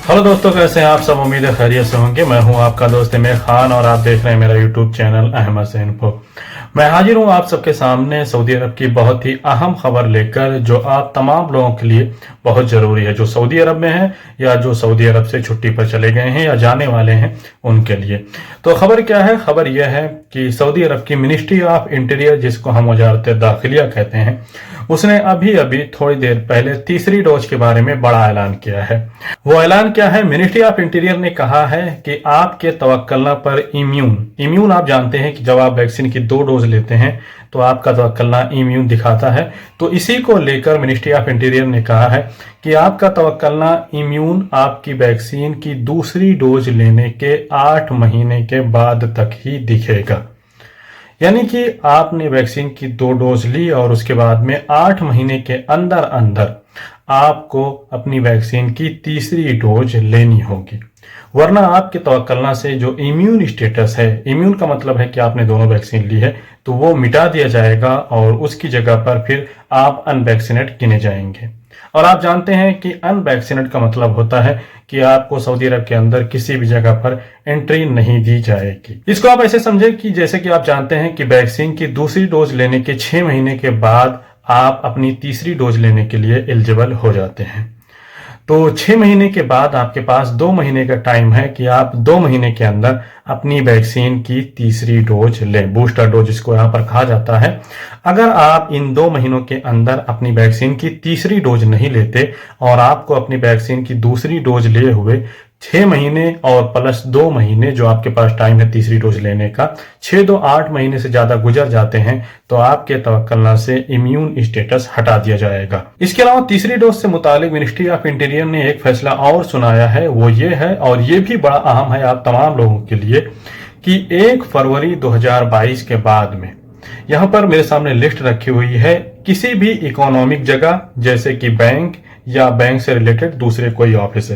Hello दोस्तों, कैसे हैं आप सब। उम्मीद है खैरियत से होंगे। मैं हूं आपका दोस्त इमरान खान और आप देख रहे हैं मेरा यूट्यूब चैनल अहमद से इन्फो। मैं हाजिर हूं आप सबके सामने सऊदी अरब की बहुत ही अहम खबर लेकर, जो आप तमाम लोगों के लिए बहुत ज़रूरी है, जो सऊदी अरब में हैं या जो सऊदी अरब से छुट्टी पर चले गए हैं या जाने वाले हैं उनके लिए। तो खबर क्या है? खबर यह है कि सऊदी अरब की मिनिस्ट्री ऑफ इंटीरियर, जिसको हम वजारत दाखिलिया कहते हैं, उसने अभी अभी थोड़ी देर पहले तीसरी डोज के बारे में बड़ा ऐलान किया है। वो ऐलान क्या है? मिनिस्ट्री ऑफ इंटीरियर ने कहा है कि आपके तवक्कलना पर इम्यून आप जानते हैं कि जब आप वैक्सीन की 2 डोज लेते हैं तो आपका तवक्कलना इम्यून दिखाता है। तो इसी को लेकर मिनिस्ट्री ऑफ इंटीरियर ने कहा है कि आपका तवक्कलना इम्यून आपकी वैक्सीन की दूसरी डोज लेने के 8 महीने के बाद तक ही दिखेगा। यानी कि आपने वैक्सीन की 2 डोज ली और उसके बाद में 8 महीने के अंदर अंदर आपको अपनी वैक्सीन की तीसरी डोज लेनी होगी, वरना आपके तवक्कलना से जो इम्यून स्टेटस है, इम्यून का मतलब है कि आपने दोनों वैक्सीन ली है, तो वो मिटा दिया जाएगा और उसकी जगह पर फिर आप अनवैक्सीनेट गिने जाएंगे। और आप जानते हैं कि अनवैक्सीनेट का मतलब होता है कि आपको सऊदी अरब के अंदर किसी भी जगह पर एंट्री नहीं दी जाएगी। इसको आप ऐसे समझें कि जैसे कि आप जानते हैं कि वैक्सीन की दूसरी डोज लेने के 6 महीने के बाद आप अपनी तीसरी डोज लेने के लिए एलिजिबल हो जाते हैं। तो 6 महीने के बाद आपके पास 2 महीने का टाइम है कि आप 2 महीने के अंदर अपनी वैक्सीन की तीसरी डोज लें, बूस्टर डोज जिसको यहाँ पर कहा जाता है। अगर आप इन 2 महीनों के अंदर अपनी वैक्सीन की तीसरी डोज नहीं लेते और आपको अपनी वैक्सीन की दूसरी डोज लिए हुए 6 महीने और प्लस 2 महीने जो आपके पास टाइम है तीसरी डोज लेने का, 6 2 8 महीने से ज्यादा गुजर जाते हैं तो आपके तवक्कलना से इम्यून स्टेटस हटा दिया जाएगा। इसके अलावा तीसरी डोज से मुतालिक मिनिस्ट्री ऑफ इंटीरियर ने एक फैसला और सुनाया है। वो ये है, और ये भी बड़ा अहम है आप तमाम लोगों के लिए, कि 1 फरवरी 2022 के बाद में, यहाँ पर मेरे सामने लिस्ट रखी हुई है, किसी भी इकोनॉमिक जगह जैसे कि बैंक या बैंक से रिलेटेड दूसरे कोई ऑफिस,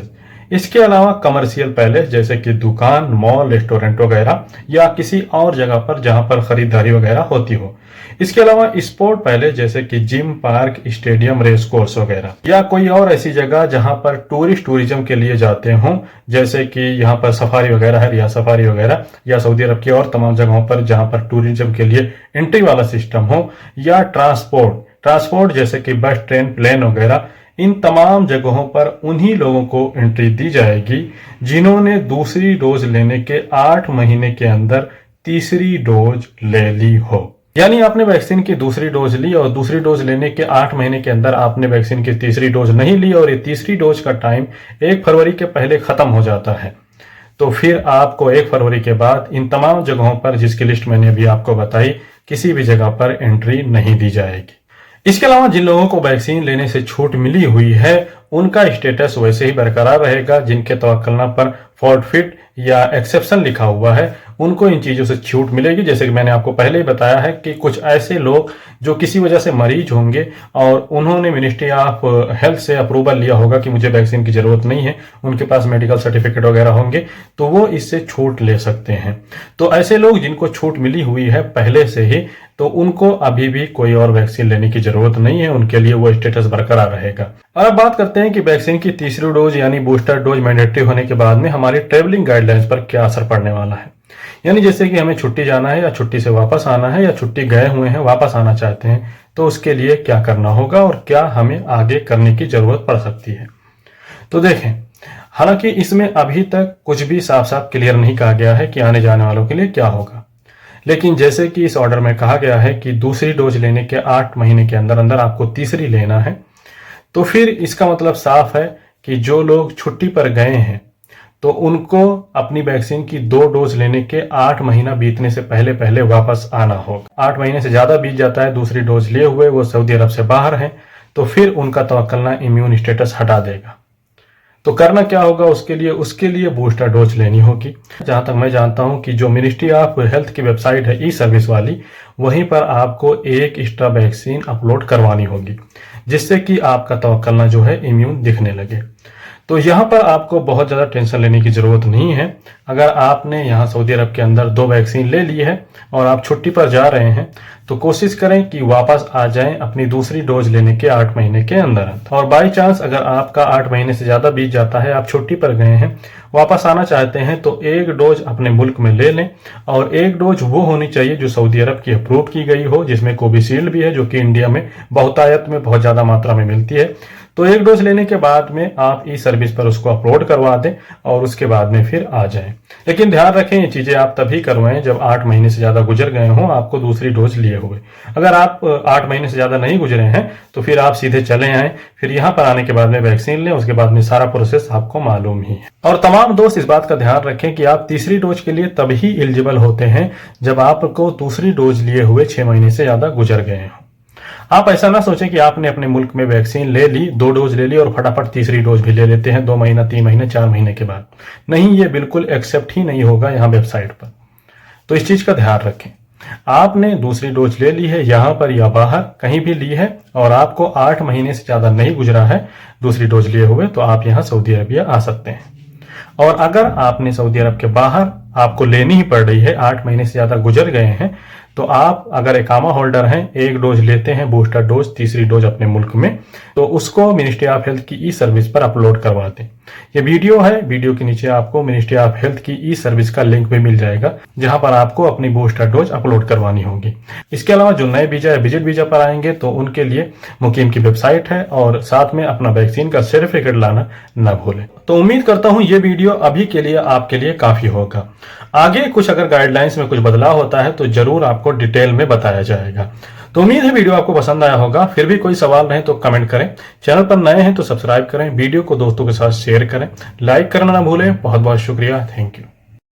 इसके अलावा कमर्शियल पैलेस जैसे कि दुकान, मॉल, रेस्टोरेंट वगैरह, या किसी और जगह पर जहां पर खरीदारी वगैरह होती हो। इसके अलावा स्पोर्ट पैलेस जैसे कि gym, park, stadium, race course वगैरह, या कोई और ऐसी जगह जहां पर टूरिज्म के लिए जाते हों, जैसे कि यहाँ पर सफारी वगैरह है, रिया सफारी वगैरह, या सऊदी अरब की और तमाम जगहों पर जहां पर टूरिज्म के लिए एंट्री वाला सिस्टम हो, या ट्रांसपोर्ट जैसे कि बस, ट्रेन, प्लेन वगैरह, इन तमाम जगहों पर उन्हीं लोगों को एंट्री दी जाएगी जिन्होंने दूसरी डोज लेने के 8 महीने के अंदर तीसरी डोज ले ली हो। यानी आपने वैक्सीन की दूसरी डोज ली और दूसरी डोज लेने के 8 महीने के अंदर आपने वैक्सीन की तीसरी डोज नहीं ली और ये तीसरी डोज का टाइम 1 फरवरी के पहले खत्म हो जाता है, तो फिर आपको 1 फरवरी के बाद इन तमाम जगहों पर, जिसकी लिस्ट मैंने अभी आपको बताई, किसी भी जगह पर एंट्री नहीं दी जाएगी। इसके अलावा जिन लोगों को वैक्सीन लेने से छूट मिली हुई है उनका स्टेटस वैसे ही बरकरार रहेगा। जिनके तवक्कलना पर फॉरफिट या एक्सेप्शन लिखा हुआ है उनको इन चीजों से छूट मिलेगी। जैसे कि मैंने आपको पहले ही बताया है कि कुछ ऐसे लोग जो किसी वजह से मरीज होंगे और उन्होंने मिनिस्ट्री ऑफ हेल्थ से अप्रूवल लिया होगा कि मुझे वैक्सीन की जरूरत नहीं है, उनके पास मेडिकल सर्टिफिकेट वगैरह होंगे, तो वो इससे छूट ले सकते हैं। तो ऐसे लोग जिनको छूट मिली हुई है पहले से ही, तो उनको अभी भी कोई और वैक्सीन लेने की जरूरत नहीं है, उनके लिए वो स्टेटस बरकरार रहेगा। और अब बात करते हैं कि वैक्सीन की तीसरी डोज यानी बूस्टर डोज मैंडेटरी होने के बाद में हमारी ट्रेवलिंग गाइडलाइंस पर क्या असर पड़ने वाला है। यानी जैसे कि हमें छुट्टी जाना है या छुट्टी से वापस आना है या छुट्टी गए हुए हैं वापस आना चाहते हैं, तो उसके लिए क्या करना होगा और क्या हमें आगे करने की जरूरत पड़ सकती है। तो देखें, हालांकि इसमें अभी तक कुछ भी साफ साफ क्लियर नहीं कहा गया है कि आने जाने वालों के लिए क्या होगा, लेकिन जैसे कि इस ऑर्डर में कहा गया है कि दूसरी डोज लेने के 8 महीने के अंदर अंदर आपको तीसरी लेना है, तो फिर इसका मतलब साफ है कि जो लोग छुट्टी पर गए हैं तो उनको अपनी वैक्सीन की 2 डोज लेने के 8 महीना बीतने से पहले पहले वापस आना होगा। 8 महीने से ज्यादा बीत जाता है दूसरी डोज लिए हुए, वो सऊदी अरब से बाहर हैं, तो फिर उनका तवक्कलना इम्यून स्टेटस हटा देगा। तो करना क्या होगा उसके लिए बूस्टर डोज लेनी होगी। जहां तक मैं जानता हूं कि जो मिनिस्ट्री ऑफ हेल्थ की वेबसाइट है ई सर्विस वाली, वहीं पर आपको एक एक्स्ट्रा वैक्सीन अपलोड करवानी होगी, जिससे कि आपका तवक्कलना जो है इम्यून दिखने लगे। तो यहाँ पर आपको बहुत ज़्यादा टेंशन लेने की ज़रूरत नहीं है। अगर आपने यहाँ सऊदी अरब के अंदर 2 वैक्सीन ले ली है और आप छुट्टी पर जा रहे हैं तो कोशिश करें कि वापस आ जाएं अपनी दूसरी डोज लेने के 8 महीने के अंदर। और बाई चांस अगर आपका 8 महीने से ज़्यादा बीत जाता है, आप छुट्टी पर गए हैं, वापस आना चाहते हैं, तो 1 डोज अपने मुल्क में ले लें। और 1 डोज वो होनी चाहिए जो सऊदी अरब की अप्रूव की गई हो, जिसमें कोविशील्ड भी है, जो कि इंडिया में बहुतायत में बहुत ज़्यादा मात्रा में मिलती है। तो 1 डोज लेने के बाद में आप ई सर्विस पर उसको अपलोड करवा दें और उसके बाद में फिर आ जाएं। लेकिन ध्यान रखें, ये चीज़ें आप तभी करवाएं जब 8 महीने से ज़्यादा गुजर गए हों आपको दूसरी डोज लिए हुए। अगर आप 8 महीने से ज़्यादा नहीं गुजरे हैं तो फिर आप सीधे चले आएँ, फिर यहाँ पर आने के बाद में वैक्सीन लें, उसके बाद में सारा प्रोसेस आपको मालूम ही है। और तमाम दोस्त इस बात का ध्यान रखें कि आप तीसरी डोज के लिए तभी एलिजिबल होते हैं जब आपको दूसरी डोज लिए हुए 6 महीने से ज़्यादा गुजर गए हों। आप ऐसा ना सोचें कि आपने अपने मुल्क में वैक्सीन ले ली, 2 डोज ले ली और फटाफट तीसरी डोज भी ले लेते हैं 2 महीना, 3 महीने, 4 महीने के बाद। नहीं, ये बिल्कुल एक्सेप्ट ही नहीं होगा यहाँ वेबसाइट पर। तो इस चीज का ध्यान रखें। आपने दूसरी डोज ले ली है यहाँ पर या बाहर कहीं भी ली है और आपको 8 महीने से ज्यादा नहीं गुजरा है दूसरी डोज लिए हुए, तो आप यहाँ सऊदी अरबिया आ सकते हैं। और अगर आपने सऊदी अरब के बाहर आपको लेनी ही पड़ रही है, 8 महीने से ज्यादा गुजर गए हैं, तो आप अगर इकामा होल्डर हैं, 1 डोज लेते हैं बूस्टर डोज, तीसरी डोज अपने मुल्क में, तो उसको मिनिस्ट्री ऑफ हेल्थ की ई सर्विस पर अपलोड करवा दें। ये वीडियो है, वीडियो के नीचे आपको मिनिस्ट्री ऑफ हेल्थ की ई सर्विस का लिंक भी मिल जाएगा, जहां पर आपको अपनी बूस्टर डोज अपलोड करवानी होगी। इसके अलावा जो नए वीजा या विजिट वीजा पर आएंगे तो उनके लिए मुकीम की वेबसाइट है और साथ में अपना वैक्सीन का सर्टिफिकेट लाना न भूलें। तो उम्मीद करता हूं ये वीडियो अभी के लिए आपके लिए काफी होगा। आगे कुछ अगर गाइडलाइंस में कुछ बदलाव होता है तो जरूर आपको डिटेल में बताया जाएगा। तो उम्मीद है वीडियो आपको पसंद आया होगा। फिर भी कोई सवाल रहे तो कमेंट करें। चैनल पर नए हैं तो सब्सक्राइब करें, वीडियो को दोस्तों के साथ शेयर करें, लाइक करना ना भूलें। बहुत बहुत शुक्रिया, थैंक यू।